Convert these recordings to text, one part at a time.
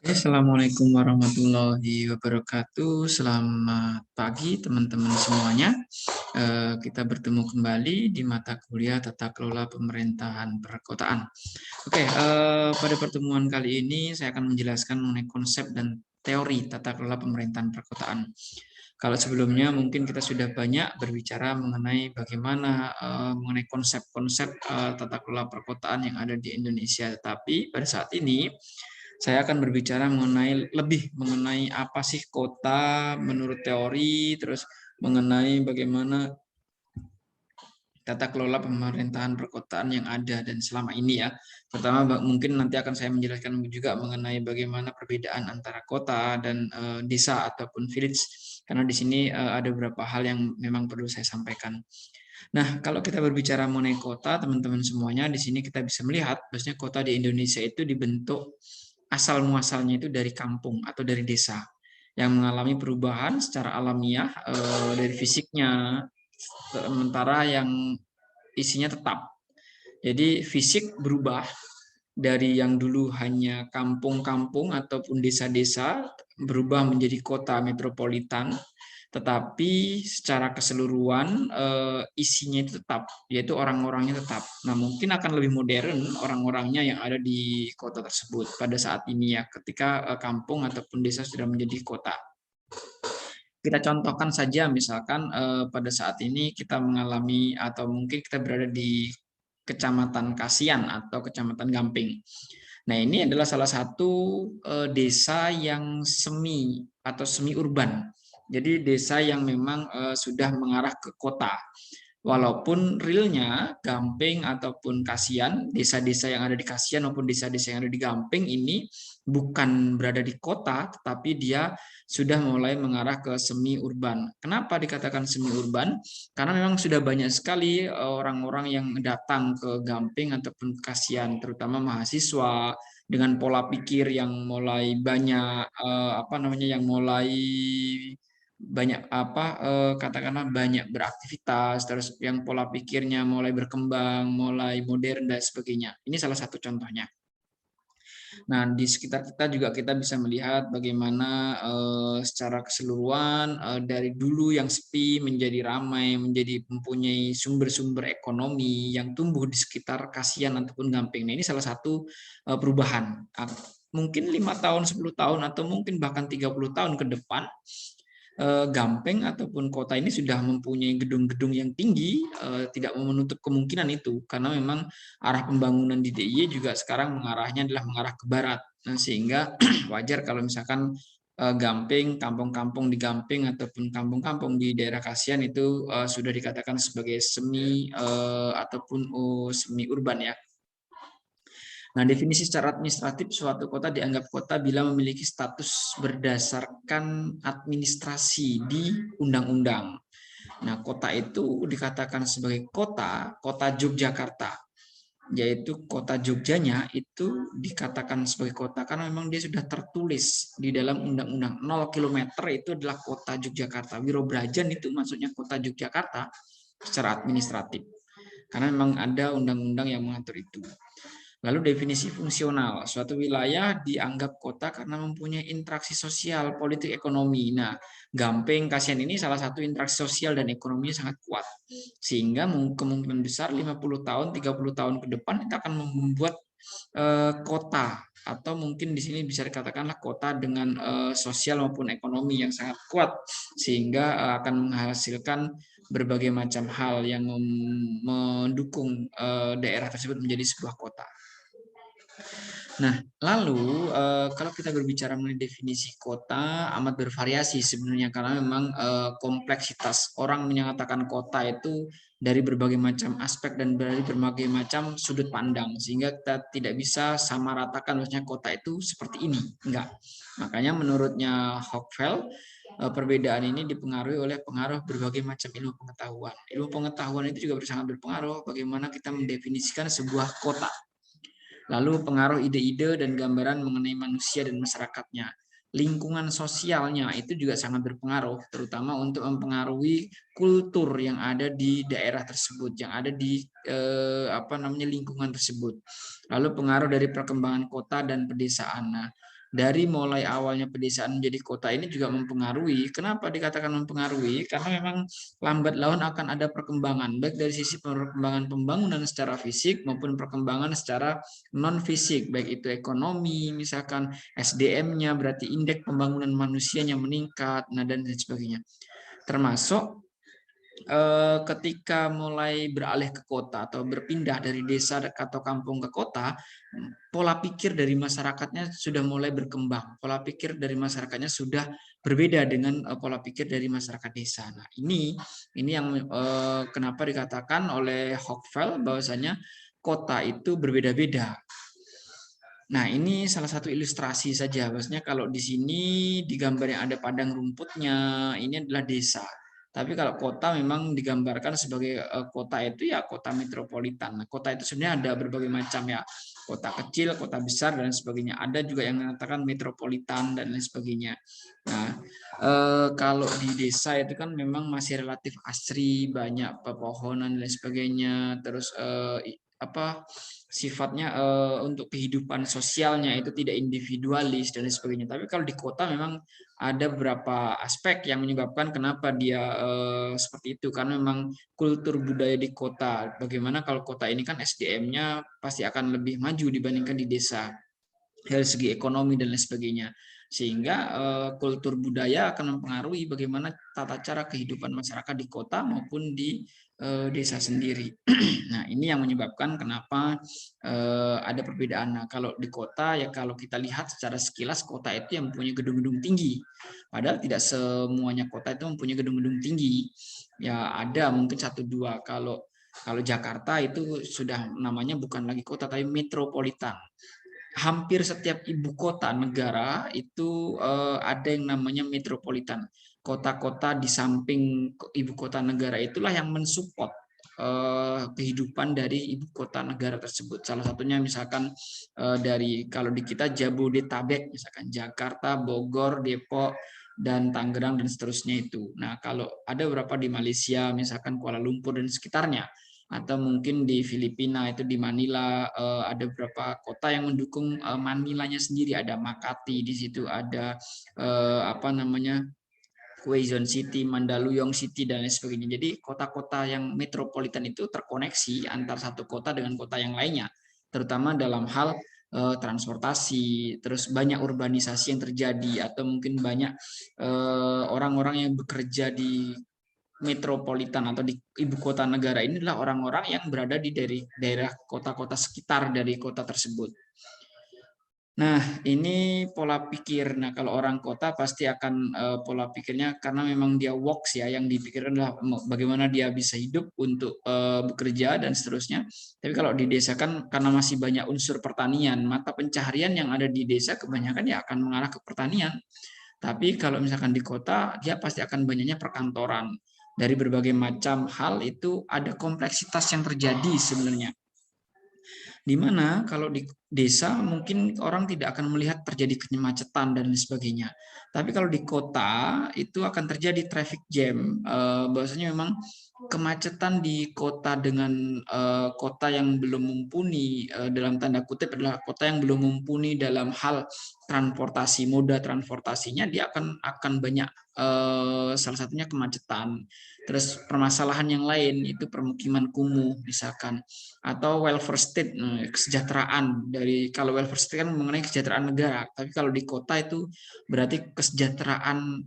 Assalamualaikum warahmatullahi wabarakatuh. Selamat pagi teman-teman semuanya. Kita bertemu kembali di mata kuliah Tata Kelola Pemerintahan Perkotaan. Oke, pada pertemuan kali ini saya akan menjelaskan mengenai konsep dan teori tata kelola pemerintahan perkotaan. Kalau sebelumnya mungkin kita sudah banyak berbicara mengenai bagaimana mengenai konsep-konsep tata kelola perkotaan yang ada di Indonesia, tapi pada saat ini saya akan berbicara lebih mengenai apa sih kota menurut teori, terus mengenai bagaimana tata kelola pemerintahan perkotaan yang ada dan selama ini ya. Pertama mungkin nanti akan saya menjelaskan juga mengenai bagaimana perbedaan antara kota dan desa ataupun village, karena di sini ada beberapa hal yang memang perlu saya sampaikan. Nah, kalau kita berbicara mengenai kota, teman-teman semuanya, di sini kita bisa melihat bahwasanya kota di Indonesia itu dibentuk asal muasalnya itu dari kampung atau dari desa yang mengalami perubahan secara alamiah dari fisiknya, sementara yang isinya tetap. Jadi fisik berubah dari yang dulu hanya kampung-kampung ataupun desa-desa berubah menjadi kota metropolitan, tetapi secara keseluruhan isinya itu tetap, yaitu orang-orangnya tetap. Nah, mungkin akan lebih modern orang-orangnya yang ada di kota tersebut pada saat ini ya, ketika kampung ataupun desa sudah menjadi kota. Kita contohkan saja misalkan pada saat ini kita mengalami atau mungkin kita berada di Kecamatan Kasian atau Kecamatan Gamping. Nah, ini adalah salah satu desa yang semi atau semi urban. Jadi desa yang memang sudah mengarah ke kota. Walaupun realnya Gamping ataupun Kasian, desa-desa yang ada di Kasian maupun desa-desa yang ada di Gamping ini bukan berada di kota, tetapi dia sudah mulai mengarah ke semi urban. Kenapa dikatakan semi urban? Karena memang sudah banyak sekali orang-orang yang datang ke Gamping ataupun Kasian, terutama mahasiswa dengan pola pikir yang mulai banyak yang mulai banyak katakanlah banyak beraktivitas, terus yang pola pikirnya mulai berkembang, mulai modern dan sebagainya. Ini salah satu contohnya. Nah, di sekitar kita juga kita bisa melihat bagaimana secara keseluruhan dari dulu yang sepi menjadi ramai, menjadi mempunyai sumber-sumber ekonomi yang tumbuh di sekitar Kasian ataupun Gamping. Nah, ini salah satu perubahan. Mungkin 5 tahun, 10 tahun, atau mungkin bahkan 30 tahun ke depan, Gampeng ataupun kota ini sudah mempunyai gedung-gedung yang tinggi, tidak menutup kemungkinan itu, karena memang arah pembangunan di DIY juga sekarang mengarahnya adalah mengarah ke barat. Nah, sehingga wajar kalau misalkan Gamping, kampung-kampung di Gamping ataupun kampung-kampung di daerah Kasian itu sudah dikatakan sebagai semi ataupun semi urban ya. Nah, definisi secara administratif suatu kota dianggap kota bila memiliki status berdasarkan administrasi di undang-undang. Nah, kota itu dikatakan sebagai kota Yogyakarta, yaitu kota Jogjanya itu dikatakan sebagai kota karena memang dia sudah tertulis di dalam undang-undang 0 km itu adalah kota Yogyakarta. Wirobrajan itu maksudnya kota Yogyakarta secara administratif. Karena memang ada undang-undang yang mengatur itu. Lalu definisi fungsional, suatu wilayah dianggap kota karena mempunyai interaksi sosial, politik, ekonomi. Nah, Gamping, Kasian ini salah satu interaksi sosial dan ekonominya sangat kuat. Sehingga kemungkinan besar 50 tahun, 30 tahun ke depan kita akan membuat kota, atau mungkin di sini bisa dikatakanlah kota dengan sosial maupun ekonomi yang sangat kuat, sehingga akan menghasilkan berbagai macam hal yang mendukung daerah tersebut menjadi sebuah kota. Nah, lalu kalau kita berbicara mengenai definisi kota amat bervariasi sebenarnya, karena memang kompleksitas orang menyatakan kota itu dari berbagai macam aspek dan dari berbagai macam sudut pandang, sehingga kita tidak bisa sama ratakan maksudnya kota itu seperti ini, enggak. Makanya menurutnya Hopewell, perbedaan ini dipengaruhi oleh pengaruh berbagai macam ilmu pengetahuan. Ilmu pengetahuan itu juga sangat berpengaruh bagaimana kita mendefinisikan sebuah kota. Lalu pengaruh ide-ide dan gambaran mengenai manusia dan masyarakatnya. Lingkungan sosialnya itu juga sangat berpengaruh, terutama untuk mempengaruhi kultur yang ada di daerah tersebut, yang ada di lingkungan tersebut. Lalu pengaruh dari perkembangan kota dan pedesaan. Nah, dari mulai awalnya pedesaan menjadi kota ini juga mempengaruhi. Kenapa dikatakan mempengaruhi? Karena memang lambat laun akan ada perkembangan, baik dari sisi perkembangan pembangunan secara fisik maupun perkembangan secara non fisik, baik itu ekonomi, misalkan SDM-nya, berarti indeks pembangunan manusianya meningkat, nah dan lain sebagainya. Termasuk ketika mulai beralih ke kota atau berpindah dari desa atau kampung ke kota, pola pikir dari masyarakatnya sudah mulai berkembang. Pola pikir dari masyarakatnya sudah berbeda dengan pola pikir dari masyarakat desa. Nah, ini yang kenapa dikatakan oleh Hochfeld bahwasanya kota itu berbeda-beda. Nah, ini salah satu ilustrasi saja. Maksudnya kalau di sini di gambar yang ada padang rumputnya, ini adalah desa. Tapi kalau kota memang digambarkan sebagai kota itu ya kota metropolitan. Nah, kota itu sebenarnya ada berbagai macam ya. Kota kecil, kota besar dan sebagainya. Ada juga yang mengatakan metropolitan dan lain sebagainya. Nah, kalau di desa itu kan memang masih relatif asri, banyak pepohonan dan lain sebagainya. Terus apa sifatnya untuk kehidupan sosialnya itu tidak individualis dan lain sebagainya. Tapi kalau di kota memang ada beberapa aspek yang menyebabkan kenapa dia seperti itu, karena memang kultur budaya di kota. Bagaimana kalau kota ini kan SDM-nya pasti akan lebih maju dibandingkan di desa dari segi ekonomi dan lain sebagainya, sehingga kultur budaya akan mempengaruhi bagaimana tata cara kehidupan masyarakat di kota maupun di desa sendiri. Nah, ini yang menyebabkan kenapa ada perbedaan. Nah, kalau di kota ya kalau kita lihat secara sekilas kota itu yang mempunyai gedung-gedung tinggi, padahal tidak semuanya kota itu mempunyai gedung-gedung tinggi. Ya ada mungkin satu dua. Kalau Jakarta itu sudah namanya bukan lagi kota tapi metropolitan. Hampir setiap ibu kota negara itu ada yang namanya metropolitan. Kota-kota di samping ibu kota negara itulah yang mensupport kehidupan dari ibu kota negara tersebut. Salah satunya misalkan dari kalau di kita Jabodetabek, misalkan Jakarta, Bogor, Depok, dan Tangerang dan seterusnya itu. Nah, kalau ada beberapa di Malaysia, misalkan Kuala Lumpur dan sekitarnya, atau mungkin di Filipina itu di Manila ada beberapa kota yang mendukung Manilanya sendiri, ada Makati di situ, ada apa namanya Quezon City, Mandaluyong City dan lain sebagainya. Jadi kota-kota yang metropolitan itu terkoneksi antar satu kota dengan kota yang lainnya, terutama dalam hal transportasi, terus banyak urbanisasi yang terjadi atau mungkin banyak orang-orang yang bekerja di metropolitan atau di ibu kota negara ini adalah orang-orang yang berada di daerah kota-kota sekitar dari kota tersebut. Nah, ini pola pikir. Nah, kalau orang kota pasti akan pola pikirnya karena memang dia works ya, yang dipikirkan adalah bagaimana dia bisa hidup untuk bekerja dan seterusnya. Tapi kalau di desa kan karena masih banyak unsur pertanian, mata pencaharian yang ada di desa kebanyakan ya akan mengarah ke pertanian. Tapi kalau misalkan di kota, dia pasti akan banyaknya perkantoran. Dari berbagai macam hal itu ada kompleksitas yang terjadi sebenarnya. Di mana kalau di desa mungkin orang tidak akan melihat terjadi kemacetan dan lain sebagainya. Tapi kalau di kota itu akan terjadi traffic jam. Bahwasanya memang kemacetan di kota dengan kota yang belum mumpuni dalam tanda kutip adalah kota yang belum mumpuni dalam hal transportasi, moda transportasinya dia akan banyak salah satunya kemacetan. Terus permasalahan yang lain itu permukiman kumuh misalkan, atau welfare state, kesejahteraan. Dari kalau welfare state kan mengenai kesejahteraan negara, tapi kalau di kota itu berarti kesejahteraan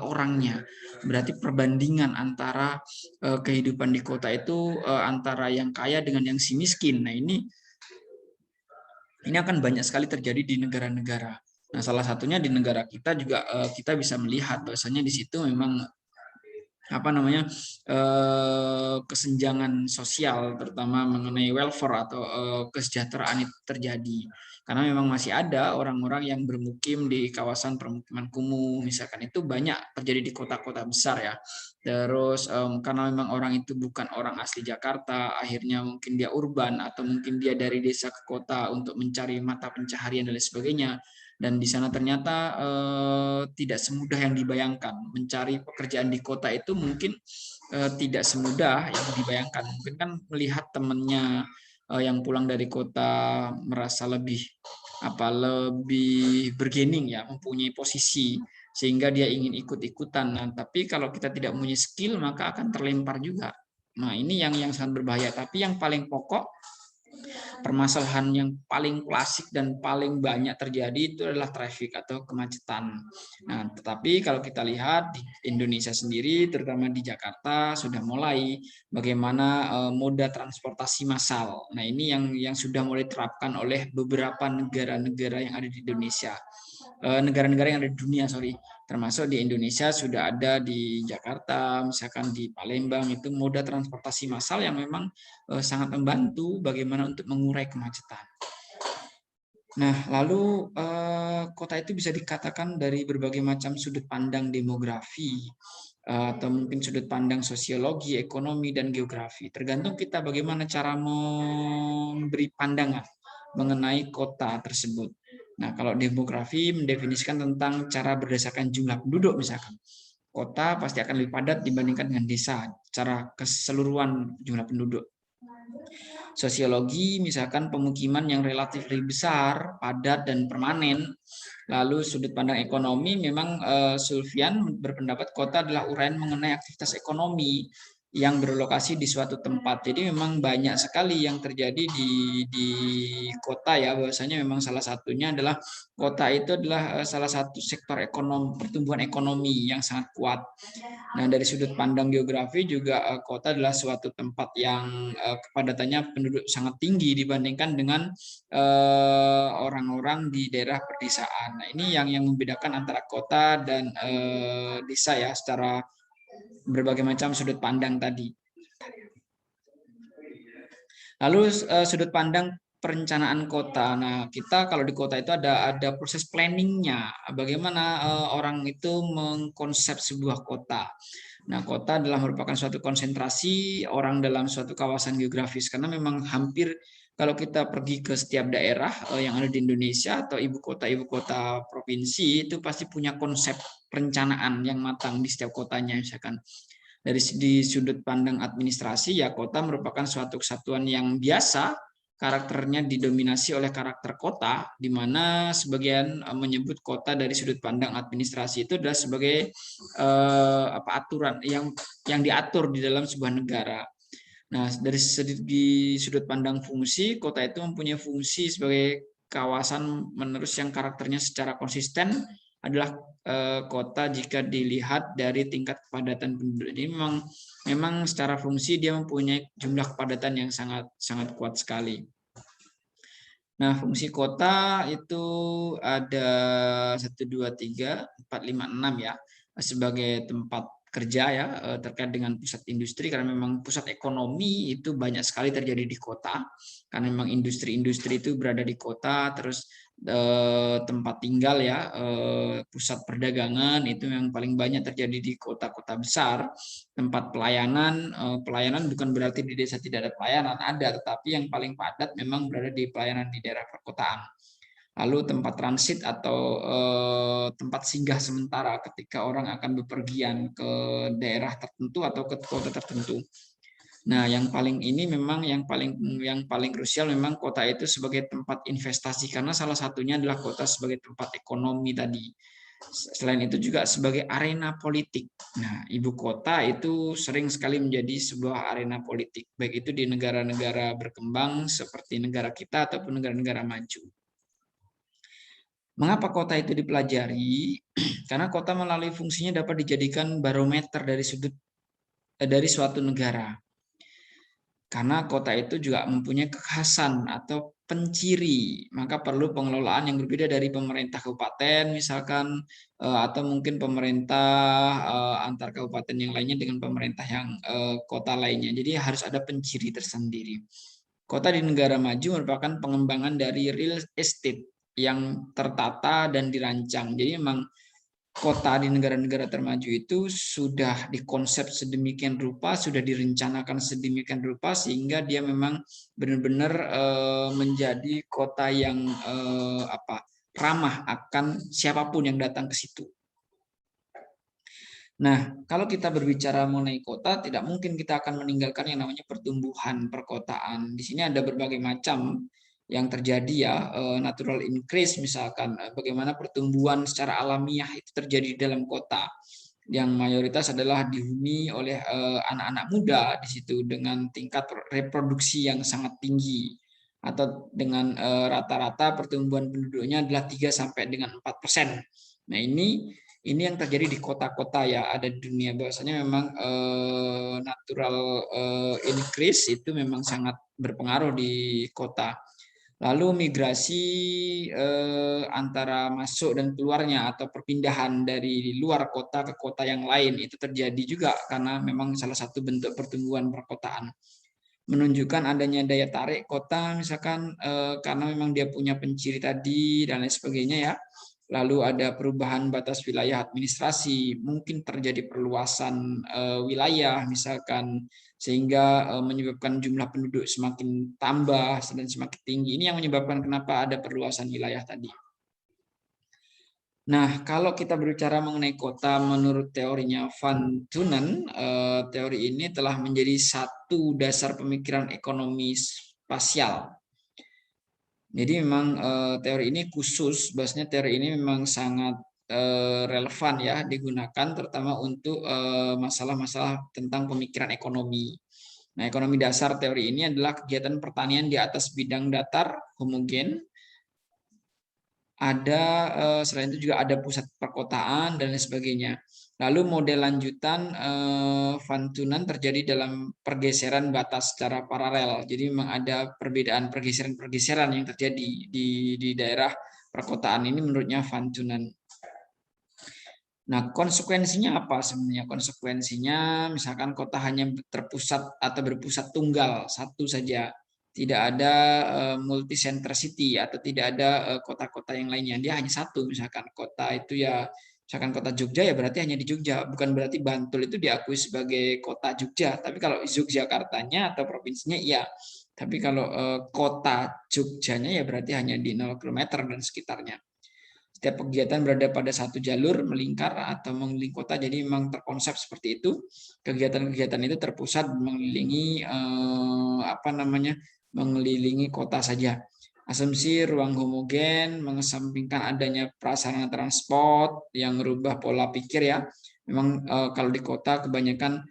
orangnya. Berarti perbandingan antara kehidupan di kota itu antara yang kaya dengan yang si miskin. Nah, ini akan banyak sekali terjadi di negara-negara. Nah, salah satunya di negara kita juga kita bisa melihat bahwasanya di situ memang apa namanya kesenjangan sosial terutama mengenai welfare atau kesejahteraan itu terjadi karena memang masih ada orang-orang yang bermukim di kawasan permukiman kumuh misalkan, itu banyak terjadi di kota-kota besar ya. Terus karena memang orang itu bukan orang asli Jakarta, akhirnya mungkin dia urban atau mungkin dia dari desa ke kota untuk mencari mata pencaharian dan lain sebagainya. Dan di sana ternyata tidak semudah yang dibayangkan. Mencari pekerjaan di kota itu mungkin tidak semudah yang dibayangkan. Mungkin kan melihat temannya yang pulang dari kota merasa lebih lebih bergening ya, mempunyai posisi sehingga dia ingin ikut-ikutan. Nah, tapi kalau kita tidak punya skill maka akan terlempar juga. Nah, ini yang sangat berbahaya. Tapi yang paling pokok, permasalahan yang paling klasik dan paling banyak terjadi itu adalah traffic atau kemacetan. Nah, tetapi kalau kita lihat di Indonesia sendiri, terutama di Jakarta, sudah mulai bagaimana moda transportasi massal. Nah, ini yang sudah mulai diterapkan oleh beberapa negara-negara yang ada di Indonesia. Negara-negara yang ada di dunia, termasuk di Indonesia sudah ada di Jakarta, misalkan di Palembang, itu moda transportasi massal yang memang sangat membantu bagaimana untuk mengurai kemacetan. Nah, lalu kota itu bisa dikatakan dari berbagai macam sudut pandang demografi, atau mungkin sudut pandang sosiologi, ekonomi, dan geografi. Tergantung kita bagaimana cara memberi pandangan mengenai kota tersebut. Nah, kalau demografi mendefinisikan tentang cara berdasarkan jumlah penduduk misalkan. Kota pasti akan lebih padat dibandingkan dengan desa, secara keseluruhan jumlah penduduk. Sosiologi misalkan pemukiman yang relatif lebih besar, padat, dan permanen. Lalu sudut pandang ekonomi memang Sulfian berpendapat kota adalah uraian mengenai aktivitas ekonomi yang berlokasi di suatu tempat. Jadi memang banyak sekali yang terjadi di kota ya, bahwasanya memang salah satunya adalah kota itu adalah salah satu sektor ekonomi, pertumbuhan ekonomi yang sangat kuat. Nah, dari sudut pandang geografi juga kota adalah suatu tempat yang kepadatannya penduduk sangat tinggi dibandingkan dengan orang-orang di daerah pedesaan. Nah, ini yang membedakan antara kota dan desa ya, secara berbagai macam sudut pandang tadi. Lalu sudut pandang perencanaan kota. Nah, kita kalau di kota itu ada proses planningnya. Bagaimana orang itu mengkonsep sebuah kota. Nah, kota adalah merupakan suatu konsentrasi orang dalam suatu kawasan geografis, karena memang hampir kalau kita pergi ke setiap daerah yang ada di Indonesia atau ibu kota provinsi, itu pasti punya konsep perencanaan yang matang di setiap kotanya. Misalkan dari sudut pandang administrasi, ya kota merupakan suatu kesatuan yang biasa karakternya didominasi oleh karakter kota, di mana sebagian menyebut kota dari sudut pandang administrasi itu adalah sebagai aturan yang diatur di dalam sebuah negara. Nah, dari segi sudut pandang fungsi, kota itu mempunyai fungsi sebagai kawasan menerus yang karakternya secara konsisten adalah kota jika dilihat dari tingkat kepadatan penduduk. Jadi memang secara fungsi dia mempunyai jumlah kepadatan yang sangat kuat sekali. Nah, fungsi kota itu ada 1, 2, 3, 4, 5, 6 ya, sebagai tempat kerja ya, terkait dengan pusat industri, karena memang pusat ekonomi itu banyak sekali terjadi di kota, karena memang industri-industri itu berada di kota. Terus tempat tinggal ya, pusat perdagangan itu yang paling banyak terjadi di kota-kota besar. Tempat pelayanan, pelayanan bukan berarti di desa tidak ada pelayanan, ada, tetapi yang paling padat memang berada di pelayanan di daerah perkotaan. Lalu tempat transit atau tempat singgah sementara ketika orang akan bepergian ke daerah tertentu atau ke kota tertentu. Nah, yang paling krusial memang kota itu sebagai tempat investasi, karena salah satunya adalah kota sebagai tempat ekonomi tadi. Selain itu juga sebagai arena politik. Nah, ibu kota itu sering sekali menjadi sebuah arena politik, baik itu di negara-negara berkembang seperti negara kita ataupun negara-negara maju. Mengapa kota itu dipelajari? Karena kota melalui fungsinya dapat dijadikan barometer dari suatu negara. Karena kota itu juga mempunyai kekhasan atau penciri, maka perlu pengelolaan yang berbeda dari pemerintah kabupaten misalkan, atau mungkin pemerintah antar kabupaten yang lainnya dengan pemerintah yang kota lainnya. Jadi harus ada penciri tersendiri. Kota di negara maju merupakan pengembangan dari real estate yang tertata dan dirancang. Jadi memang kota di negara-negara termaju itu sudah dikonsep sedemikian rupa, sudah direncanakan sedemikian rupa sehingga dia memang benar-benar menjadi kota yang ramah akan siapapun yang datang ke situ. Nah, kalau kita berbicara mengenai kota, tidak mungkin kita akan meninggalkan yang namanya pertumbuhan perkotaan. Di sini ada berbagai macam yang terjadi ya, natural increase misalkan, bagaimana pertumbuhan secara alamiah itu terjadi di dalam kota yang mayoritas adalah dihuni oleh anak-anak muda di situ dengan tingkat reproduksi yang sangat tinggi atau dengan rata-rata pertumbuhan penduduknya adalah 3 sampai dengan 4%. Nah, ini yang terjadi di kota-kota ya ada di dunia, bahwasanya memang natural increase itu memang sangat berpengaruh di kota. Lalu migrasi antara masuk dan keluarnya atau perpindahan dari luar kota ke kota yang lain itu terjadi juga karena memang salah satu bentuk pertumbuhan perkotaan. Menunjukkan adanya daya tarik kota misalkan karena memang dia punya penciri tadi dan lain sebagainya ya. Lalu ada perubahan batas wilayah administrasi, mungkin terjadi perluasan wilayah misalkan sehingga menyebabkan jumlah penduduk semakin tambah dan semakin tinggi. Ini yang menyebabkan kenapa ada perluasan wilayah tadi. Nah, kalau kita berbicara mengenai kota menurut teorinya Van Thunen, teori ini telah menjadi satu dasar pemikiran ekonomi spasial. Jadi memang teori ini khusus, bahwasanya teori ini memang sangat relevan ya digunakan terutama untuk masalah-masalah tentang pemikiran ekonomi. Nah, ekonomi dasar teori ini adalah kegiatan pertanian di atas bidang datar homogen. Ada selain itu juga ada pusat perkotaan dan lain sebagainya. Lalu model lanjutan Van Thunen terjadi dalam pergeseran batas secara paralel. Jadi memang ada perbedaan pergeseran-pergeseran yang terjadi di daerah perkotaan ini menurutnya Van Thunen. Nah, konsekuensinya apa sebenarnya? Konsekuensinya misalkan kota hanya terpusat atau berpusat tunggal satu saja, tidak ada multi center city atau tidak ada kota-kota yang lainnya. Dia hanya satu, misalkan kota itu ya, misalkan kota Jogja ya berarti hanya di Jogja. Bukan berarti Bantul itu diakui sebagai kota Jogja. Tapi kalau Yogyakartanya atau provinsinya iya. Tapi kalau kota Jogjanya ya berarti hanya di 0 km dan sekitarnya. Setiap kegiatan berada pada satu jalur melingkar atau mengelilingi kota, jadi memang terkonsep seperti itu. Kegiatan-kegiatan itu terpusat mengelilingi mengelilingi kota saja. Asumsi ruang homogen mengesampingkan adanya prasarana transport yang merubah pola pikir ya. Memang kalau di kota kebanyakan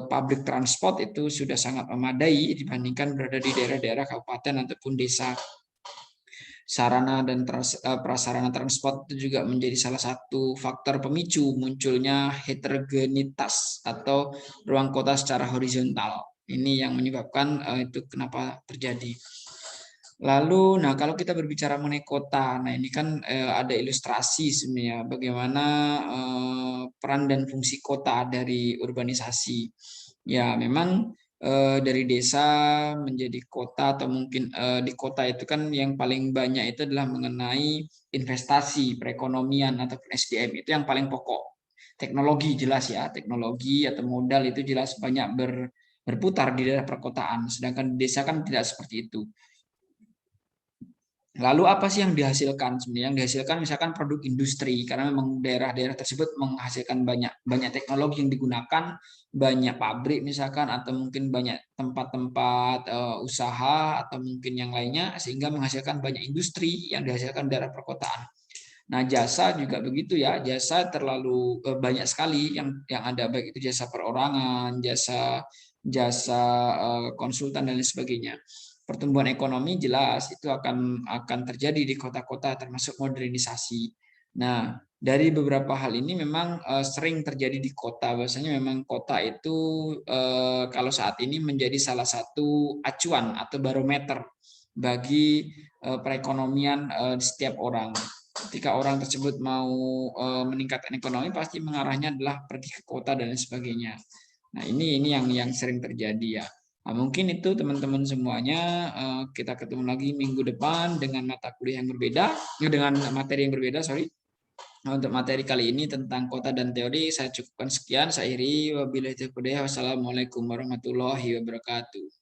public transport itu sudah sangat memadai dibandingkan berada di daerah-daerah kabupaten ataupun desa. Sarana dan prasarana transport itu juga menjadi salah satu faktor pemicu munculnya heterogenitas atau ruang kota secara horizontal. Ini yang menyebabkan itu kenapa terjadi. Lalu, nah kalau kita berbicara mengenai kota, nah ini kan ada ilustrasi sebenarnya bagaimana peran dan fungsi kota dari urbanisasi. Ya, memang dari desa menjadi kota atau mungkin di kota itu kan yang paling banyak itu adalah mengenai investasi, perekonomian ataupun SDM itu yang paling pokok. Teknologi jelas ya, teknologi atau modal itu jelas banyak berputar di daerah perkotaan, sedangkan di desa kan tidak seperti itu. Lalu apa sih yang dihasilkan? Sebenarnya yang dihasilkan misalkan produk industri karena memang daerah-daerah tersebut menghasilkan banyak teknologi yang digunakan, banyak pabrik misalkan atau mungkin banyak tempat-tempat usaha atau mungkin yang lainnya sehingga menghasilkan banyak industri yang dihasilkan daerah perkotaan. Nah, jasa juga begitu ya. Jasa terlalu banyak sekali yang ada baik itu jasa perorangan, jasa konsultan dan lain sebagainya. Pertumbuhan ekonomi jelas itu akan terjadi di kota-kota termasuk modernisasi. Nah, dari beberapa hal ini memang sering terjadi di kota. Biasanya memang kota itu kalau saat ini menjadi salah satu acuan atau barometer bagi perekonomian setiap orang. Ketika orang tersebut mau meningkatkan ekonomi pasti mengarahnya adalah pergi ke kota dan lain sebagainya. Nah, ini yang sering terjadi ya. Nah, mungkin itu teman-teman semuanya, kita ketemu lagi minggu depan dengan mata kuliah yang berbeda, dengan materi yang berbeda, sorry. Nah, untuk materi kali ini tentang kota dan teori saya cukupkan sekian. Saya akhiri wabillahi taufiq. Wassalamualaikum warahmatullahi wabarakatuh.